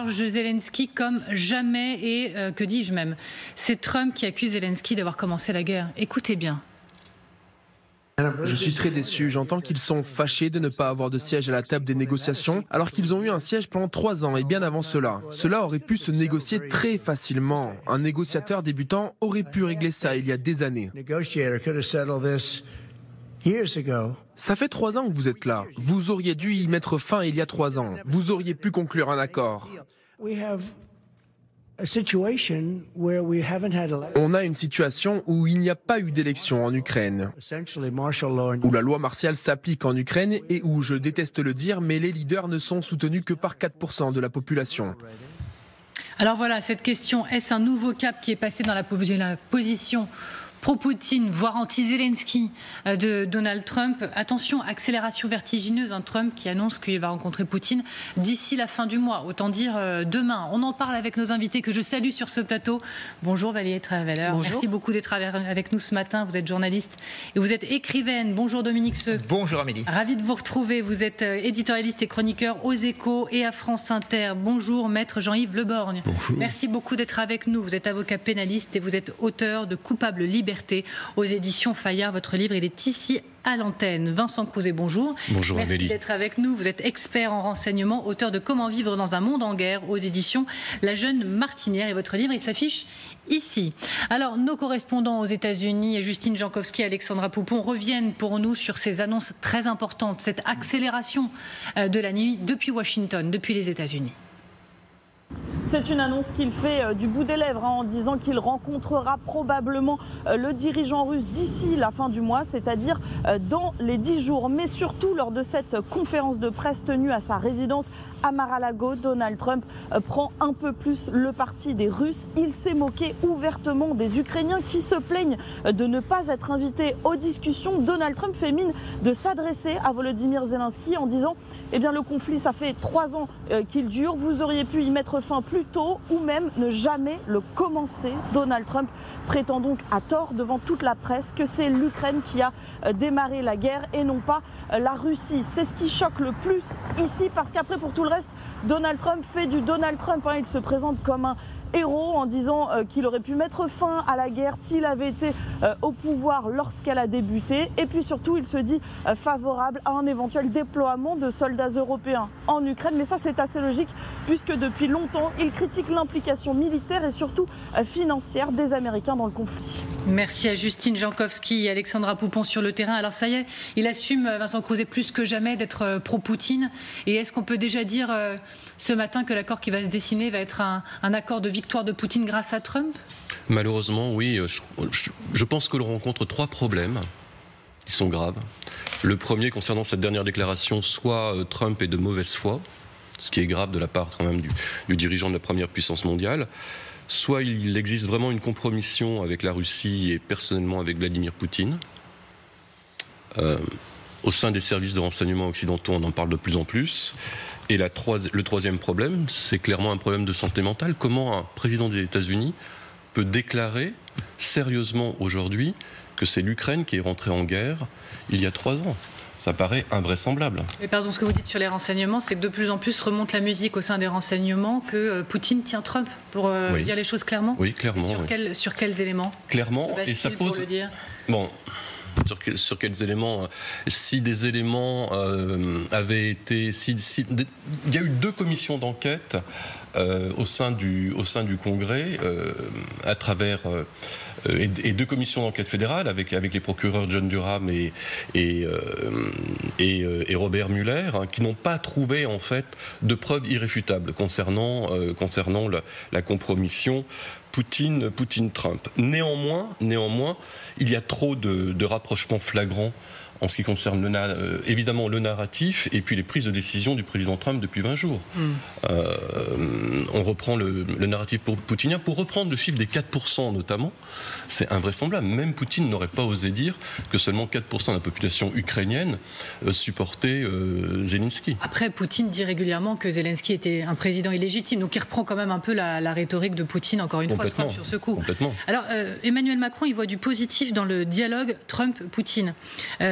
Zelensky comme jamais et que dis-je même. C'est Trump qui accuse Zelensky d'avoir commencé la guerre. Écoutez bien. Je suis très déçu. J'entends qu'ils sont fâchés de ne pas avoir de siège à la table des négociations, alors qu'ils ont eu un siège pendant 3 ans et bien avant cela. Cela aurait pu se négocier très facilement. Un négociateur débutant aurait pu régler ça il y a des années. Ça fait 3 ans que vous êtes là. Vous auriez dû y mettre fin il y a 3 ans. Vous auriez pu conclure un accord. On a une situation où il n'y a pas eu d'élection en Ukraine, où la loi martiale s'applique en Ukraine et où, je déteste le dire, mais les leaders ne sont soutenus que par 4% de la population. Alors voilà, cette question, est-ce un nouveau cap qui est passé dans la position pro-Poutine, voire anti-Zelensky de Donald Trump? Attention, accélération vertigineuse, un Trump qui annonce qu'il va rencontrer Poutine d'ici la fin du mois, autant dire demain. On en parle avec nos invités que je salue sur ce plateau. Bonjour Valérie Trierweiler, merci beaucoup d'être avec nous ce matin. Vous êtes journaliste et vous êtes écrivaine. Bonjour Dominique Seux. Bonjour Amélie. Ravi de vous retrouver. Vous êtes éditorialiste et chroniqueur aux Échos et à France Inter. Bonjour maître Jean-Yves Le Borgne. Bonjour. Merci beaucoup d'être avec nous. Vous êtes avocat pénaliste et vous êtes auteur de Coupable Liberté aux éditions Fayard. Votre livre, il est ici à l'antenne. Vincent Crouzet, bonjour. Bonjour Merci Amélie. d'être avec nous. Vous êtes expert en renseignement, auteur de Comment vivre dans un monde en guerre aux éditions La Jeune Martinière. Et votre livre, il s'affiche ici. Alors, nos correspondants aux États-Unis, Justine Jankowski et Alexandra Poupon, reviennent pour nous sur ces annonces très importantes, cette accélération de la nuit depuis Washington, depuis les États-Unis. C'est une annonce qu'il fait du bout des lèvres en disant qu'il rencontrera probablement le dirigeant russe d'ici la fin du mois, c'est-à-dire dans les 10 jours. Mais surtout, lors de cette conférence de presse tenue à sa résidence à Mar-a-Lago, Donald Trump prend un peu plus le parti des Russes. Il s'est moqué ouvertement des Ukrainiens qui se plaignent de ne pas être invités aux discussions. Donald Trump fait mine de s'adresser à Volodymyr Zelensky en disant « Eh bien, le conflit, ça fait 3 ans qu'il dure. Vous auriez pu y mettre fin plus tôt ou même ne jamais le commencer. » Donald Trump prétend donc à tort devant toute la presse que c'est l'Ukraine qui a démarré la guerre et non pas la Russie. C'est ce qui choque le plus ici parce qu'après, pour tout le reste, Donald Trump fait du Donald Trump. Il se présente comme un héros en disant qu'il aurait pu mettre fin à la guerre s'il avait été au pouvoir lorsqu'elle a débuté. Et puis surtout, il se dit favorable à un éventuel déploiement de soldats européens en Ukraine. Mais ça, c'est assez logique puisque depuis longtemps, il critique l'implication militaire et surtout financière des Américains dans le conflit. Merci à Justine Jankowski et Alexandra Poupon sur le terrain. Alors ça y est, il assume, Vincent Crouzet, plus que jamais d'être pro-Poutine. Et est-ce qu'on peut déjà dire ce matin que l'accord qui va se dessiner va être un accord de victoire de Poutine grâce à Trump? Malheureusement, oui. Je pense que l'on rencontre 3 problèmes qui sont graves. Le premier, concernant cette dernière déclaration, soit Trump est de mauvaise foi, ce qui est grave de la part quand même du dirigeant de la première puissance mondiale, soit il existe vraiment une compromission avec la Russie et personnellement avec Vladimir Poutine. Au sein des services de renseignement occidentaux, on en parle de plus en plus. Et le 3e problème, c'est clairement un problème de santé mentale. Comment un président des États-Unis peut déclarer sérieusement aujourd'hui que c'est l'Ukraine qui est rentrée en guerre il y a 3 ans? Ça paraît invraisemblable. Mais pardon, ce que vous dites sur les renseignements, c'est que de plus en plus remonte la musique au sein des renseignements que Poutine tient Trump, pour dire les choses clairement. Oui, clairement. Sur quels éléments? Clairement, et ça pose... Le dire. Bon... Sur quels éléments? Si des éléments avaient été... il y a eu 2 commissions d'enquête au sein du Congrès, à travers... et 2 commissions d'enquête fédérales avec les procureurs John Durham et Robert Mueller, qui n'ont pas trouvé en fait de preuves irréfutables concernant la compromission Poutine-Trump. Néanmoins, il y a trop de rapprochements flagrants en ce qui concerne évidemment le narratif et puis les prises de décision du président Trump depuis 20 jours. on reprend le narratif poutinien. Pour reprendre le chiffre des 4% notamment, c'est invraisemblable. Même Poutine n'aurait pas osé dire que seulement 4% de la population ukrainienne supportait Zelensky. Après, Poutine dit régulièrement que Zelensky était un président illégitime, donc il reprend quand même un peu la rhétorique de Poutine, encore une fois, Trump sur ce coup. Alors, Emmanuel Macron, il voit du positif dans le dialogue Trump-Poutine.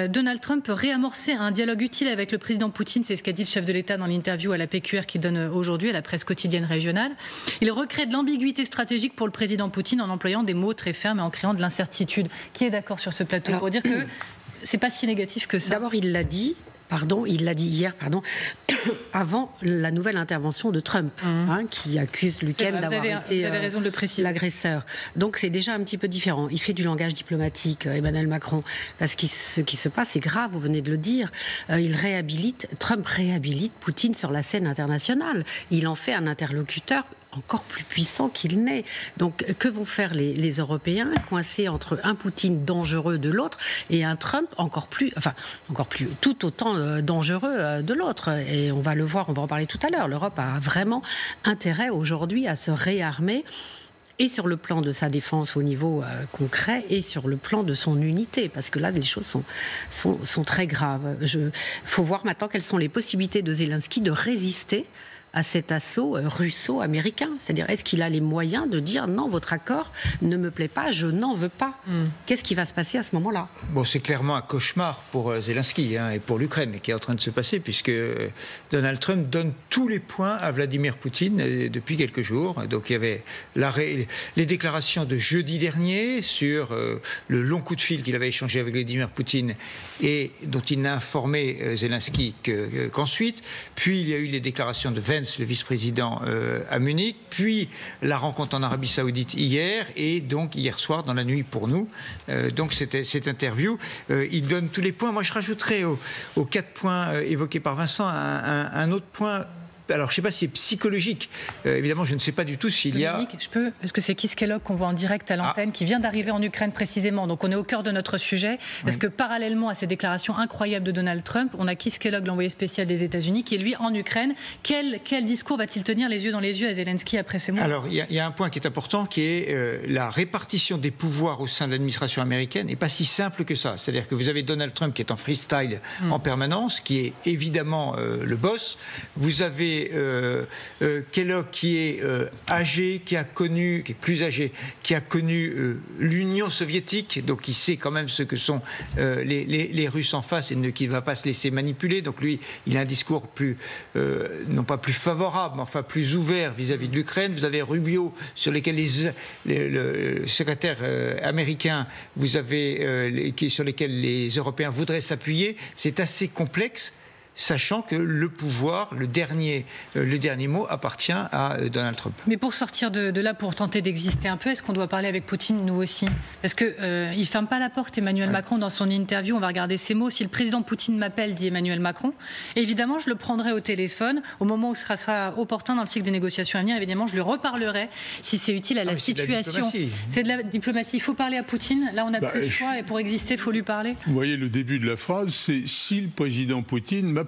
Donald Trump peut réamorcer un dialogue utile avec le président Poutine, c'est ce qu'a dit le chef de l'État dans l'interview à la PQR qu'il donne aujourd'hui à la presse quotidienne régionale. Il recrée de l'ambiguïté stratégique pour le président Poutine en employant des mots très fermes et en créant de l'incertitude. Qui est d'accord sur ce plateau pour dire que c'est pas si négatif que ça? D'abord, il l'a dit hier, avant la nouvelle intervention de Trump, qui accuse l'Ukraine d'avoir été l'agresseur. Donc c'est déjà un petit peu différent. Il fait du langage diplomatique, Emmanuel Macron, parce que ce qui se passe, c'est grave, vous venez de le dire. Trump réhabilite Poutine sur la scène internationale. Il en fait un interlocuteur encore plus puissant qu'il n'est. Donc, que vont faire les Européens, coincés entre un Poutine dangereux de l'autre et un Trump encore plus tout autant dangereux de l'autre. Et on va le voir, on va en parler tout à l'heure. L'Europe a vraiment intérêt aujourd'hui à se réarmer, et sur le plan de sa défense au niveau concret, et sur le plan de son unité, parce que là, les choses sont très graves. Il faut voir maintenant quelles sont les possibilités de Zelensky de résister à cet assaut russo-américain. C'est-à-dire, est-ce qu'il a les moyens de dire non, votre accord ne me plaît pas, je n'en veux pas. Qu'est-ce qui va se passer à ce moment-là? Bon, c'est clairement un cauchemar pour Zelensky et pour l'Ukraine qui est en train de se passer, puisque Donald Trump donne tous les points à Vladimir Poutine depuis quelques jours. Donc il y avait les déclarations de jeudi dernier sur le long coup de fil qu'il avait échangé avec Vladimir Poutine et dont il n'a informé Zelensky qu'ensuite. Puis il y a eu les déclarations de Vance, le vice-président à Munich, puis la rencontre en Arabie Saoudite hier, et donc hier soir dans la nuit pour nous. Donc cette interview, il donne tous les points. Moi je rajouterais aux 4 points évoqués par Vincent un autre point. Alors, je ne sais pas si c'est psychologique. Évidemment, je ne sais pas du tout s'il y a... Dominique, je peux? Parce que c'est Keith Kellogg qu'on voit en direct à l'antenne, qui vient d'arriver en Ukraine précisément. Donc, on est au cœur de notre sujet. Parce que parallèlement à ces déclarations incroyables de Donald Trump, on a Keith Kellogg, l'envoyé spécial des États-Unis, qui est lui en Ukraine. Quel discours va-t-il tenir les yeux dans les yeux à Zelensky après ces mots? Alors, il y a un point qui est important, qui est la répartition des pouvoirs au sein de l'administration américaine n'est pas si simple que ça. C'est-à-dire que vous avez Donald Trump qui est en freestyle en permanence, qui est évidemment le boss. Vous avez Kellogg qui est âgé, qui est plus âgé, qui a connu l'Union soviétique, donc il sait quand même ce que sont les Russes en face et qui ne va pas se laisser manipuler. Donc lui, il a un discours non pas plus favorable, mais enfin plus ouvert vis-à-vis de l'Ukraine. Vous avez Rubio, sur lesquels le secrétaire américain, sur lesquels les Européens voudraient s'appuyer. C'est assez complexe, sachant que le pouvoir, le dernier mot appartient à Donald Trump. Mais pour sortir de là, pour tenter d'exister un peu, est-ce qu'on doit parler avec Poutine, nous aussi? Parce qu'il ne ferme pas la porte, Emmanuel Macron, dans son interview. On va regarder ses mots. Si le président Poutine m'appelle, dit Emmanuel Macron, évidemment, je le prendrai au téléphone. Au moment où ce sera opportun dans le cycle des négociations à venir, évidemment, je lui reparlerai si c'est utile à la situation. C'est de la diplomatie. Il faut parler à Poutine. Là, on n'a plus le choix. Et pour exister, il faut lui parler. Vous voyez, le début de la phrase, c'est « si le président Poutine m'appelle ».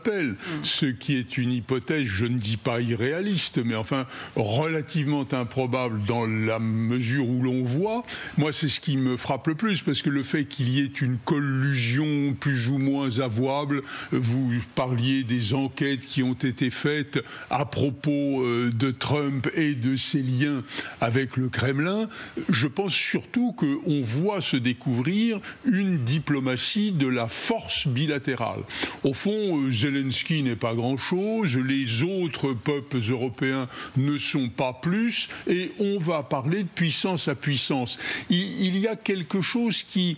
Ce qui est une hypothèse, je ne dis pas irréaliste, mais enfin relativement improbable dans la mesure où l'on voit. Moi, c'est ce qui me frappe le plus, parce que le fait qu'il y ait une collusion plus ou moins avouable, vous parliez des enquêtes qui ont été faites à propos de Trump et de ses liens avec le Kremlin, je pense surtout qu'on voit se découvrir une diplomatie de la force bilatérale. Au fond, Zelensky n'est pas grand-chose, les autres peuples européens ne sont pas plus, et on va parler de puissance à puissance. Il y a quelque chose qui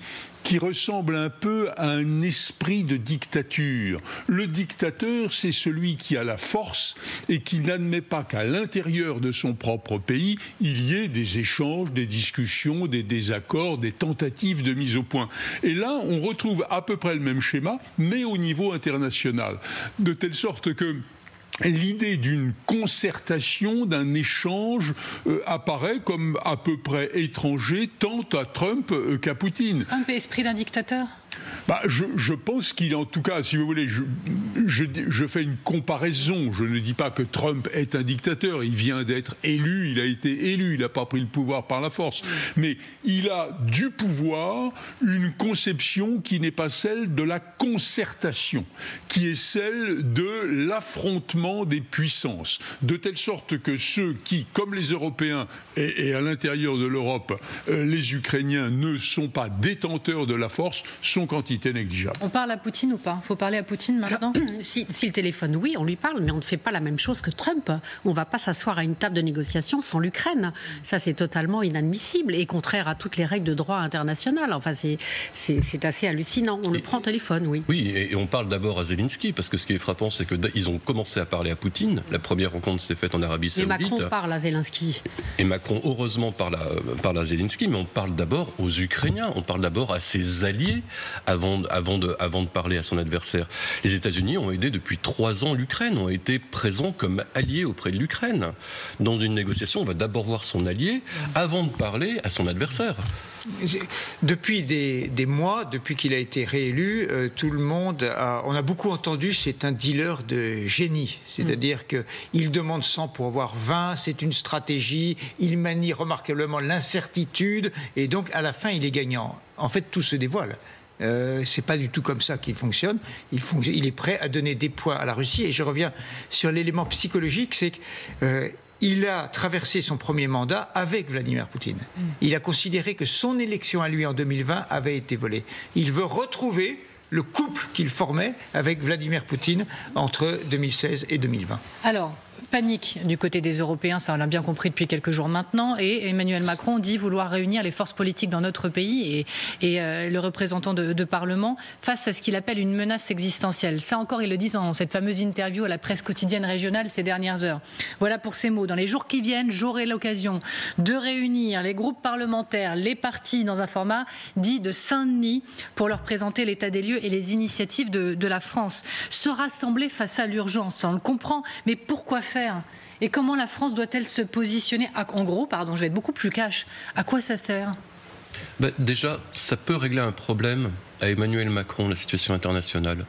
ressemble un peu à un esprit de dictature. Le dictateur, c'est celui qui a la force et qui n'admet pas qu'à l'intérieur de son propre pays, il y ait des échanges, des discussions, des désaccords, des tentatives de mise au point. Et là, on retrouve à peu près le même schéma, mais au niveau international. De telle sorte que l'idée d'une concertation, d'un échange apparaît comme à peu près étranger tant à Trump qu'à Poutine. Un peu esprit d'un dictateur ? Je pense qu'il est, en tout cas, si vous voulez, je fais une comparaison. Je ne dis pas que Trump est un dictateur. Il vient d'être élu, il a été élu, il n'a pas pris le pouvoir par la force. Mais il a du pouvoir une conception qui n'est pas celle de la concertation, qui est celle de l'affrontement des puissances. De telle sorte que ceux qui, comme les Européens et à l'intérieur de l'Europe, les Ukrainiens ne sont pas détenteurs de la force, sont quantité négligeable. On parle à Poutine ou pas ? Il faut parler à Poutine maintenant ? Si le téléphone, oui, on lui parle, mais on ne fait pas la même chose que Trump. On ne va pas s'asseoir à une table de négociation sans l'Ukraine. Ça, c'est totalement inadmissible et contraire à toutes les règles de droit international. Enfin, c'est assez hallucinant. On le prend au téléphone, oui. Oui, et on parle d'abord à Zelensky, parce que ce qui est frappant, c'est qu'ils ont commencé à parler à Poutine. La première rencontre s'est faite en Arabie Saoudite. Mais Macron parle à Zelensky. Et Macron, heureusement, parle à Zelensky, mais on parle d'abord aux Ukrainiens, on parle d'abord à ses alliés avant de parler à son adversaire. Les États-Unis ont aidé depuis 3 ans l'Ukraine, ont été présents comme alliés auprès de l'Ukraine. Dans une négociation, on va d'abord voir son allié avant de parler à son adversaire. Depuis des mois, depuis qu'il a été réélu, tout le monde on a beaucoup entendu, c'est un dealer de génie. C'est-à-dire qu'il demande 100 pour avoir 20, c'est une stratégie, il manie remarquablement l'incertitude, et donc à la fin, il est gagnant. En fait, tout se dévoile. C'est pas du tout comme ça qu'il fonctionne. Il est prêt à donner des points à la Russie. Et je reviens sur l'élément psychologique, c'est que il a traversé son premier mandat avec Vladimir Poutine. Il a considéré que son élection à lui en 2020 avait été volée. Il veut retrouver le couple qu'il formait avec Vladimir Poutine entre 2016 et 2020. Alors, panique du côté des Européens, ça on l'a bien compris depuis quelques jours maintenant, et Emmanuel Macron dit vouloir réunir les forces politiques dans notre pays et le représentant de Parlement face à ce qu'il appelle une menace existentielle. Ça encore, il le dit dans cette fameuse interview à la presse quotidienne régionale ces dernières heures. Voilà pour ces mots. Dans les jours qui viennent, j'aurai l'occasion de réunir les groupes parlementaires, les partis dans un format dit de Saint-Denis pour leur présenter l'état des lieux et les initiatives de la France. Se rassembler face à l'urgence, on le comprend, mais pourquoi faire ? Et comment la France doit-elle se positionner ? En gros, je vais être beaucoup plus cash. À quoi ça sert ? Déjà, ça peut régler un problème à Emmanuel Macron, la situation internationale.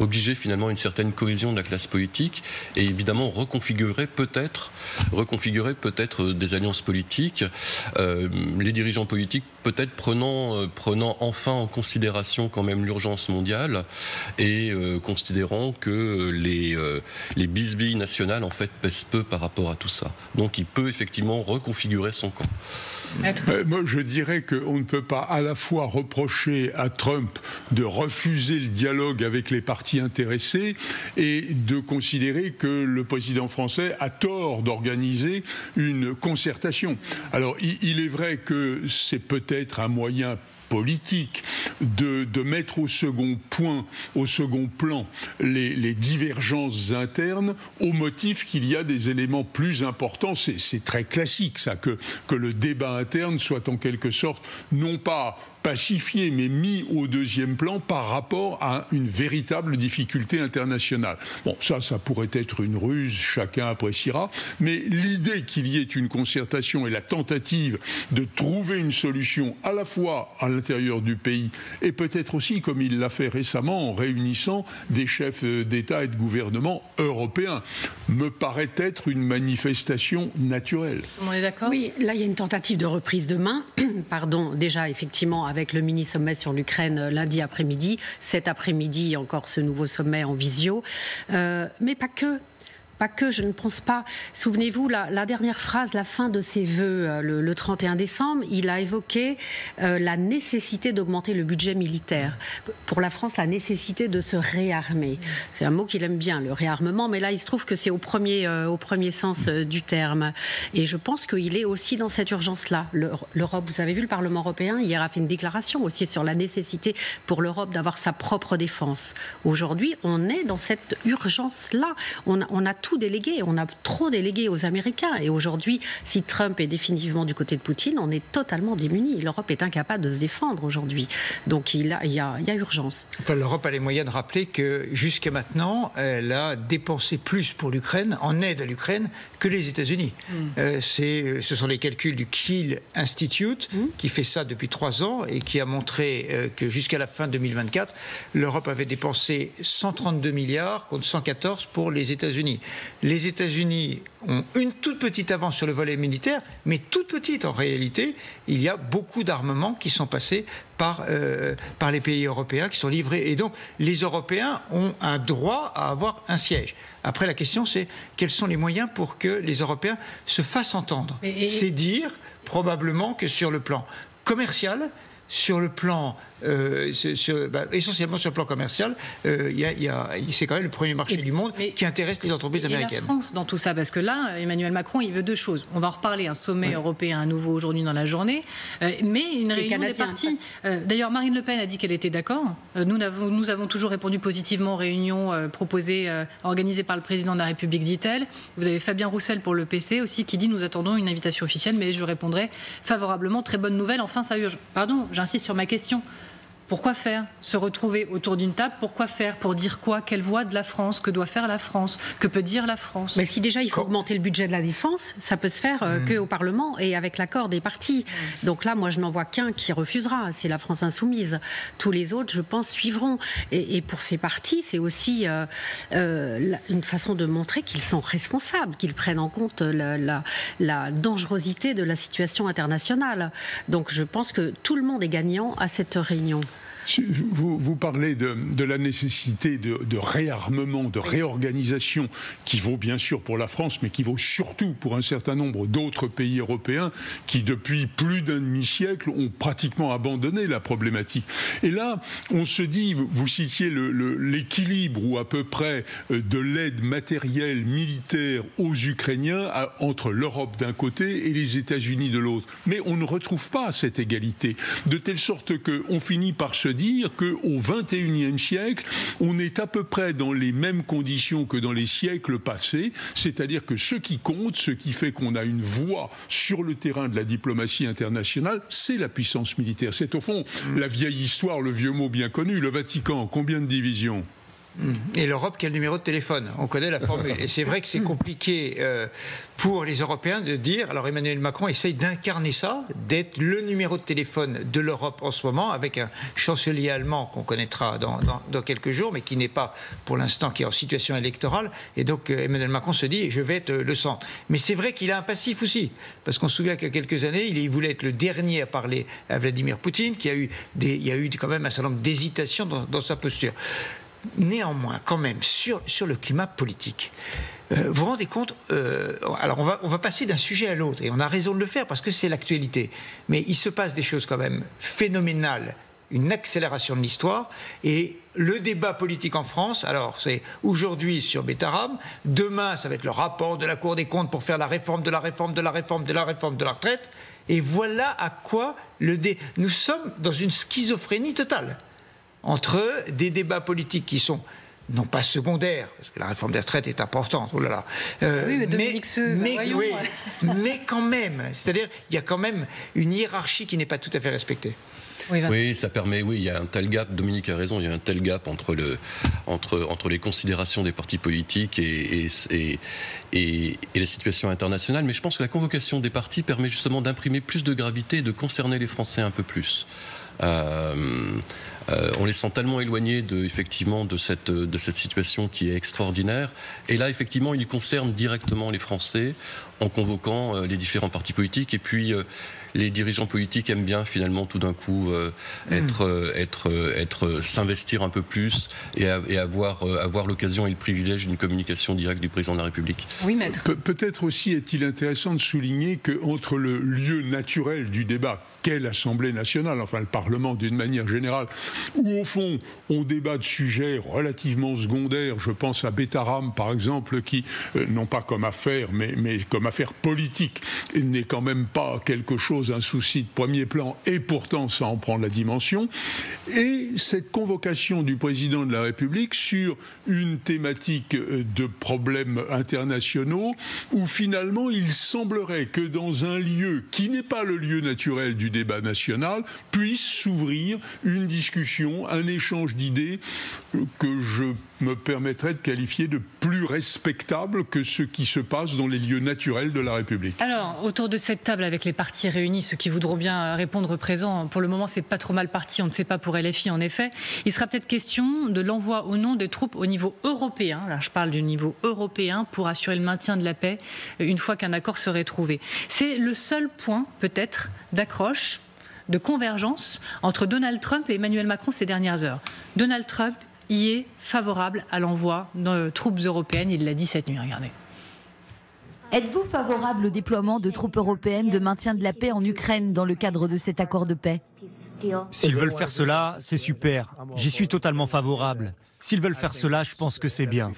Obliger finalement une certaine cohésion de la classe politique et évidemment reconfigurer peut-être des alliances politiques, les dirigeants politiques peut-être prenant enfin en considération quand même l'urgence mondiale et considérant que les bisbilles nationales en fait pèsent peu par rapport à tout ça. Donc il peut effectivement reconfigurer son camp. Moi, je dirais qu'on ne peut pas à la fois reprocher à Trump de refuser le dialogue avec les partis intéressés et de considérer que le président français a tort d'organiser une concertation. Alors, il est vrai que c'est peut-être un moyen politique de mettre au second plan les divergences internes au motif qu'il y a des éléments plus importants. C'est très classique ça, que le débat interne soit en quelque sorte non pas pacifié, mais mis au deuxième plan par rapport à une véritable difficulté internationale. Bon, ça pourrait être une ruse, chacun appréciera, mais l'idée qu'il y ait une concertation et la tentative de trouver une solution à la fois à l'intérieur du pays et peut-être aussi, comme il l'a fait récemment, en réunissant des chefs d'État et de gouvernement européens, me paraît être une manifestation naturelle. On est d'accord ? Oui, là il y a une tentative de reprise de main, déjà effectivement avec le mini-sommet sur l'Ukraine lundi après-midi, cet après-midi encore ce nouveau sommet en visio, mais pas que. Pas que, je ne pense pas. Souvenez-vous, la dernière phrase, la fin de ses vœux, le 31 décembre, il a évoqué la nécessité d'augmenter le budget militaire. Pour la France, la nécessité de se réarmer. C'est un mot qu'il aime bien, le réarmement, mais là, il se trouve que c'est au premier sens du terme. Et je pense qu'il est aussi dans cette urgence-là. L'Europe, vous avez vu, le Parlement européen, hier, a fait une déclaration aussi sur la nécessité pour l'Europe d'avoir sa propre défense. Aujourd'hui, on est dans cette urgence-là. On a tout délégué, on a trop délégué aux Américains. Et aujourd'hui, si Trump est définitivement du côté de Poutine, on est totalement démunis. L'Europe est incapable de se défendre aujourd'hui. Donc il y a urgence. Enfin, l'Europe a les moyens de rappeler que jusqu'à maintenant, elle a dépensé plus pour l'Ukraine, en aide à l'Ukraine, que les États-Unis. Ce sont les calculs du Kiel Institute qui fait ça depuis 3 ans et qui a montré que jusqu'à la fin 2024, l'Europe avait dépensé 132 milliards contre 114 pour les États-Unis. Les États-Unis ont une toute petite avance sur le volet militaire, mais toute petite en réalité. Il y a beaucoup d'armements qui sont passés par les pays européens, qui sont livrés. Et donc, les Européens ont un droit à avoir un siège. Après, la question, c'est quels sont les moyens pour que les Européens se fassent entendre. C'est dire, probablement, que sur le plan commercial, sur le plan, essentiellement sur le plan commercial, c'est quand même le premier marché du monde qui intéresse les entreprises américaines. Et la France dans tout ça, parce que là, Emmanuel Macron, il veut 2 choses. On va en reparler, un sommet européen à nouveau aujourd'hui dans la journée, mais une réunion des partis. D'ailleurs, Marine Le Pen a dit qu'elle était d'accord. Nous avons toujours répondu positivement aux réunions proposées, organisées par le président de la République, dit-elle. Vous avez Fabien Roussel pour le PC aussi, qui dit « Nous attendons une invitation officielle, mais je répondrai favorablement. Très bonne nouvelle, enfin ça urge. » Pardon, j'insiste sur ma question. Pourquoi faire? Se retrouver autour d'une table, pourquoi faire? Pour dire quoi? Quelle voix de la France? Que doit faire la France? Que peut dire la France? Mais si déjà il faut augmenter le budget de la défense, ça peut se faire qu'au Parlement et avec l'accord des partis. Donc là, moi, je n'en vois qu'un qui refusera, c'est la France Insoumise. Tous les autres, je pense, suivront. Et pour ces partis, c'est aussi une façon de montrer qu'ils sont responsables, qu'ils prennent en compte la dangerosité de la situation internationale. Donc je pense que tout le monde est gagnant à cette réunion. Vous parlez de la nécessité de réarmement, de réorganisation, qui vaut bien sûr pour la France, mais qui vaut surtout pour un certain nombre d'autres pays européens qui, depuis plus d'un demi-siècle, ont pratiquement abandonné la problématique. Et là, on se dit, vous citiez l'équilibre, ou à peu près, de l'aide matérielle, militaire aux Ukrainiens, entre l'Europe d'un côté et les États-Unis de l'autre. Mais on ne retrouve pas cette égalité, de telle sorte qu'on finit par se dire qu'au XXIe siècle, on est à peu près dans les mêmes conditions que dans les siècles passés, c'est-à-dire que ce qui compte, ce qui fait qu'on a une voix sur le terrain de la diplomatie internationale, c'est la puissance militaire. C'est au fond la vieille histoire, le vieux mot bien connu, le Vatican, combien de divisions ? Et l'Europe, quel numéro de téléphone? On connaît la formule. Et c'est vrai que c'est compliqué pour les Européens de dire... Alors Emmanuel Macron essaye d'incarner ça, d'être le numéro de téléphone de l'Europe en ce moment, avec un chancelier allemand qu'on connaîtra dans quelques jours, mais qui n'est pas, pour l'instant, qui est en situation électorale. Et donc Emmanuel Macron se dit, je vais être le centre. Mais c'est vrai qu'il a un passif aussi. Parce qu'on se souvient qu'il y a quelques années, il voulait être le dernier à parler à Vladimir Poutine, il y a eu quand même un certain nombre d'hésitations dans sa posture. Néanmoins, quand même, sur le climat politique, vous vous rendez compte, alors on va passer d'un sujet à l'autre, et on a raison de le faire parce que c'est l'actualité, mais il se passe des choses quand même phénoménales, une accélération de l'histoire, et le débat politique en France, alors c'est aujourd'hui sur Betaram, demain ça va être le rapport de la Cour des comptes pour faire la réforme de la réforme de la réforme de la réforme de la retraite, et voilà à quoi nous sommes dans une schizophrénie totale. Entre des débats politiques qui sont non pas secondaires, parce que la réforme des retraites est importante, oh là là, oui, mais Dominique mais quand même, c'est-à-dire il y a quand même une hiérarchie qui n'est pas tout à fait respectée. Oui, ça permet, il y a un tel gap, Dominique a raison, il y a un tel gap entre les considérations des partis politiques et la situation internationale, mais je pense que la convocation des partis permet justement d'imprimer plus de gravité et de concerner les Français un peu plus. On les sent tellement éloignés de cette situation qui est extraordinaire. Et là, effectivement, il concerne directement les Français en convoquant les différents partis politiques. Et puis, les dirigeants politiques aiment bien, finalement, tout d'un coup, s'investir un peu plus et avoir l'occasion et le privilège d'une communication directe du président de la République. Oui, maître. Peut-être aussi est-il intéressant de souligner qu'entre le lieu naturel du débat, qu'est l'Assemblée nationale, enfin le Parlement d'une manière générale, où au fond on débat de sujets relativement secondaires, je pense à Betaram par exemple, qui non pas comme affaire, mais comme affaire politique, n'est quand même pas quelque chose dans un souci de premier plan, et pourtant ça en prend la dimension. Et cette convocation du président de la République sur une thématique de problèmes internationaux, où finalement il semblerait que dans un lieu qui n'est pas le lieu naturel du débat national, puisse s'ouvrir une discussion, un échange d'idées que je me permettrais de qualifier de plus respectable que ce qui se passe dans les lieux naturels de la République. Alors, autour de cette table avec les partis réunis, ceux qui voudront bien répondre présent, pour le moment c'est pas trop mal parti, on ne sait pas pour LFI en effet, il sera peut-être question de l'envoi ou non des troupes au niveau européen, là je parle du niveau européen, pour assurer le maintien de la paix une fois qu'un accord serait trouvé. C'est le seul point peut-être d'accroche, de convergence entre Donald Trump et Emmanuel Macron ces dernières heures. Donald Trump y est favorable à l'envoi de troupes européennes, il l'a dit cette nuit, regardez. Êtes-vous favorable au déploiement de troupes européennes de maintien de la paix en Ukraine dans le cadre de cet accord de paix? S'ils veulent faire cela, c'est super. J'y suis totalement favorable. S'ils veulent faire cela, je pense que c'est bien.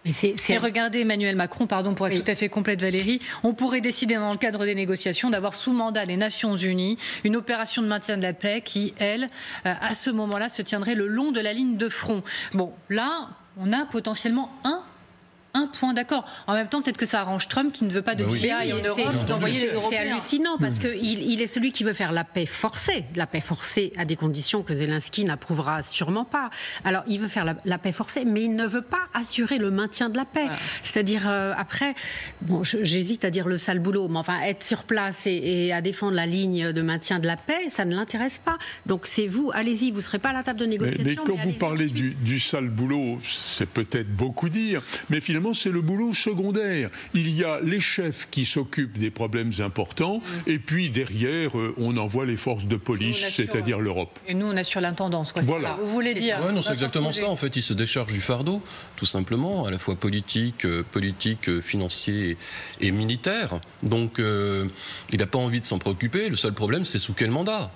Et regardez Emmanuel Macron, pardon pour être tout à fait complète Valérie, on pourrait décider dans le cadre des négociations d'avoir sous mandat des Nations Unies une opération de maintien de la paix qui, elle, à ce moment-là, se tiendrait le long de la ligne de front. Bon, là, on a potentiellement un point d'accord. En même temps, peut-être que ça arrange Trump qui ne veut pas de GI en Europe, d'envoyer les Européens. C'est hallucinant parce qu'il est celui qui veut faire la paix forcée. La paix forcée à des conditions que Zelensky n'approuvera sûrement pas. Alors, il veut faire la paix forcée, mais il ne veut pas assurer le maintien de la paix. Ah. C'est-à-dire, après, bon, j'hésite à dire le sale boulot, mais enfin, être sur place et à défendre la ligne de maintien de la paix, ça ne l'intéresse pas. Donc, c'est vous, allez-y, vous ne serez pas à la table de négociation. Mais quand vous parlez du sale boulot, c'est peut-être beaucoup dire, mais finalement, c'est le boulot secondaire. Il y a les chefs qui s'occupent des problèmes importants, et puis derrière, on envoie les forces de police, c'est-à-dire l'Europe. Et nous, on assure l'intendance. Voilà. Vous voulez dire ouais, non, c'est exactement ça. En fait, il se décharge du fardeau, tout simplement, à la fois politique, financier et militaire. Donc, il n'a pas envie de s'en préoccuper. Le seul problème, c'est sous quel mandat ?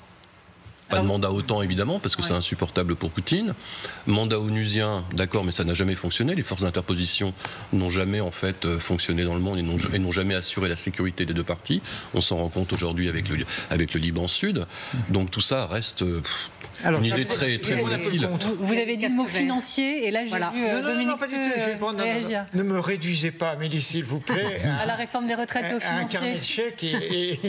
Pas de mandat OTAN, évidemment, parce que c'est insupportable pour Poutine. Mandat onusien, d'accord, mais ça n'a jamais fonctionné. Les forces d'interposition n'ont jamais, en fait, fonctionné dans le monde et n'ont jamais assuré la sécurité des deux parties. On s'en rend compte aujourd'hui avec le Liban Sud. Donc tout ça reste une idée très, très volatile. Vous avez dit le mot financier, et là, j'ai vu Dominique réagir. Ne me réduisez pas, Amélie, s'il vous plaît. À la réforme des retraites aux financiers. Un carnet de chèques et...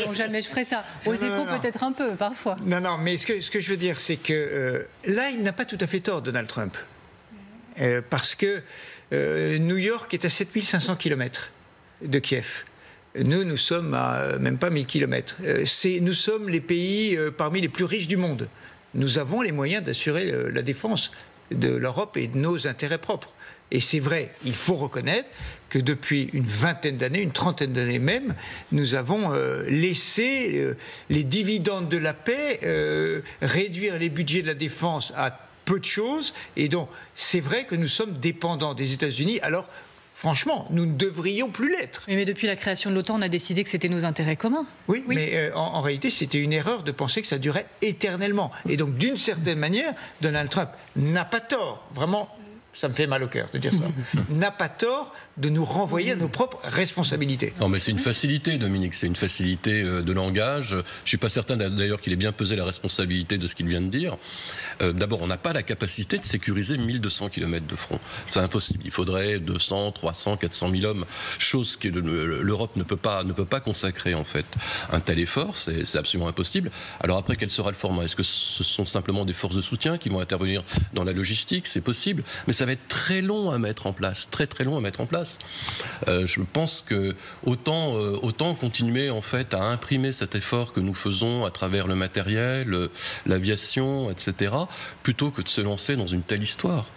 Non, jamais je ferai ça. Aux échos, peut-être un peu, parfois. Non, mais ce que je veux dire, c'est que là, il n'a pas tout à fait tort, Donald Trump. Parce que New York est à 7500 km de Kiev. Nous sommes à même pas 1000 km. Nous sommes les pays parmi les plus riches du monde. Nous avons les moyens d'assurer la défense de l'Europe et de nos intérêts propres. Et c'est vrai, il faut reconnaître que depuis une vingtaine d'années, une trentaine d'années même, nous avons laissé les dividendes de la paix réduire les budgets de la défense à peu de choses. Et donc, c'est vrai que nous sommes dépendants des États-Unis. Alors, franchement, nous ne devrions plus l'être. Mais depuis la création de l'OTAN, on a décidé que c'était nos intérêts communs. Oui. Mais en réalité, c'était une erreur de penser que ça durait éternellement. Et donc, d'une certaine manière, Donald Trump n'a pas tort, vraiment... Ça me fait mal au cœur de dire ça. N'a pas tort de nous renvoyer à nos propres responsabilités. Non, mais c'est une facilité, Dominique. C'est une facilité de langage. Je ne suis pas certain d'ailleurs qu'il ait bien pesé la responsabilité de ce qu'il vient de dire. D'abord, on n'a pas la capacité de sécuriser 1200 km de front. C'est impossible. Il faudrait 200, 300, 400 000 hommes. Chose que l'Europe ne peut pas consacrer, en fait. Un tel effort, c'est absolument impossible. Alors après, quel sera le format ? Est-ce que ce sont simplement des forces de soutien qui vont intervenir dans la logistique ? C'est possible. Mais ça va être très long à mettre en place, très très long à mettre en place. Je pense que autant continuer en fait à imprimer cet effort que nous faisons à travers le matériel, l'aviation, etc., plutôt que de se lancer dans une telle histoire.